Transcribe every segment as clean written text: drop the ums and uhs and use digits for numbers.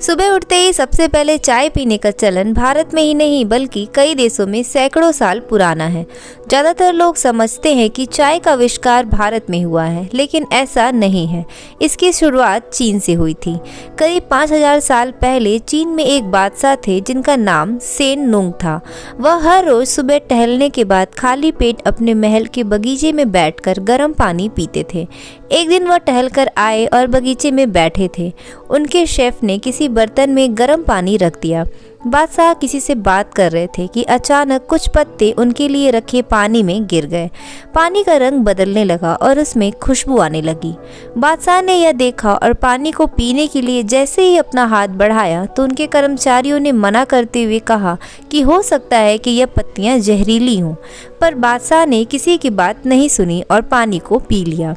सुबह उठते ही सबसे पहले चाय पीने का चलन भारत में ही नहीं बल्कि कई देशों में सैकड़ों साल पुराना है। ज़्यादातर लोग समझते हैं कि चाय का आविष्कार भारत में हुआ है, लेकिन ऐसा नहीं है। इसकी शुरुआत चीन से हुई थी। करीब 5000 साल पहले चीन में एक बादशाह थे जिनका नाम सेन नुंग था। वह हर रोज़ सुबह टहलने के बाद खाली पेट अपने महल के बगीचे में बैठकर गर्म पानी पीते थे। एक दिन वह टहलकर आए और बगीचे में बैठे थे। उनके शेफ ने किसी बर्तन में गर्म पानी रख दिया। बादशाह किसी से बात कर रहे थे कि अचानक कुछ पत्ते उनके लिए रखे पानी में गिर गए। पानी का रंग बदलने लगा और उसमें खुशबू आने लगी। बादशाह ने यह देखा और पानी को पीने के लिए जैसे ही अपना हाथ बढ़ाया तो उनके कर्मचारियों ने मना करते हुए कहा कि हो सकता है कि यह पत्तियां जहरीली हों, पर बादशाह ने किसी की बात नहीं सुनी और पानी को पी लिया।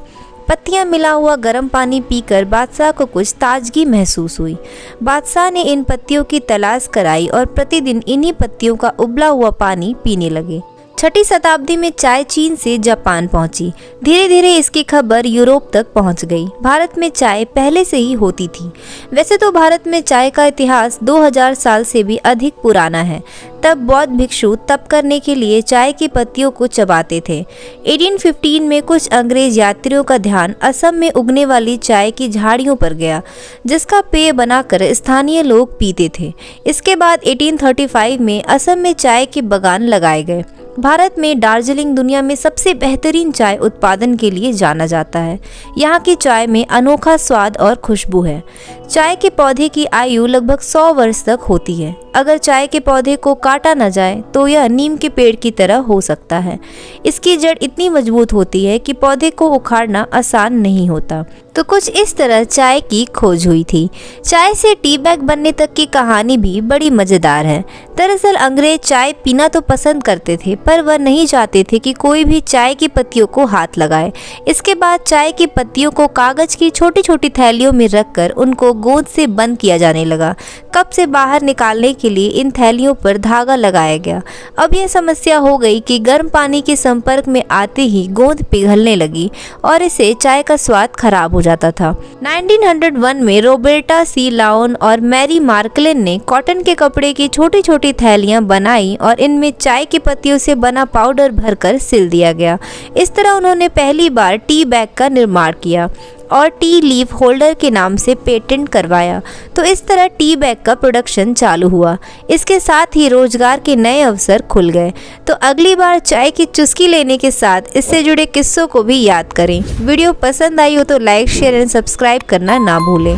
पत्तियां मिला हुआ गर्म पानी पीकर बादशाह को कुछ ताजगी महसूस हुई। बादशाह ने इन पत्तियों की तलाश कराई और प्रतिदिन इन्हीं पत्तियों का उबला हुआ पानी पीने लगे। 6ठी शताब्दी में चाय चीन से जापान पहुंची। धीरे धीरे इसकी खबर यूरोप तक पहुंच गई। भारत में चाय पहले से ही होती थी। वैसे तो भारत में चाय का इतिहास 2000 साल से भी अधिक पुराना है। तब बौद्ध भिक्षु तप करने के लिए चाय की पत्तियों को चबाते थे। 1815 में कुछ अंग्रेज यात्रियों का ध्यान असम में उगने वाली चाय की झाड़ियों पर गया, जिसका पेय बनाकर स्थानीय लोग पीते थे। इसके बाद 1835 में असम में चाय के बागान लगाए गए। भारत में दार्जिलिंग दुनिया में सबसे बेहतरीन चाय उत्पादन के लिए जाना जाता है। यहाँ की चाय में अनोखा स्वाद और खुशबू है। चाय के पौधे की आयु लगभग 100 वर्ष तक होती है। अगर चाय के पौधे को काटा न जाए तो यह नीम के पेड़ की तरह हो सकता है। इसकी जड़ इतनी मजबूत होती है कि पौधे को उखाड़ना आसान नहीं होता। तो कुछ इस तरह चाय की खोज हुई थी। चाय से टी बैग बनने तक की कहानी भी बड़ी मज़ेदार है। दरअसल अंग्रेज चाय पीना तो पसंद करते थे, पर वह नहीं चाहते थे कि कोई भी चाय की पत्तियों को हाथ लगाए। इसके बाद चाय की पत्तियों को कागज़ की छोटी छोटी थैलियों में रखकर उनको गोंद से बंद किया जाने लगा। कप से बाहर निकालने के लिए इन थैलियों पर धागा लगाया गया। अब यह समस्या हो गई कि गर्म पानी के संपर्क में आते ही गोंद पिघलने लगी और इससे चाय का स्वाद खराब हो जाता था। 1901 में रॉबर्टा सी लाउन और मैरी मार्कलेन ने कॉटन के कपड़े की छोटी छोटी थैलियां बनाई और इनमें चाय की पत्तियों से बना पाउडर भरकर सिल दिया गया। इस तरह उन्होंने पहली बार टी बैग का निर्माण किया और टी लीफ होल्डर के नाम से पेटेंट करवाया। तो इस तरह टी बैग का प्रोडक्शन चालू हुआ। इसके साथ ही रोजगार के नए अवसर खुल गए। तो अगली बार चाय की चुस्की लेने के साथ इससे जुड़े किस्सों को भी याद करें। वीडियो पसंद आई हो तो लाइक, शेयर एंड सब्सक्राइब करना ना भूलें।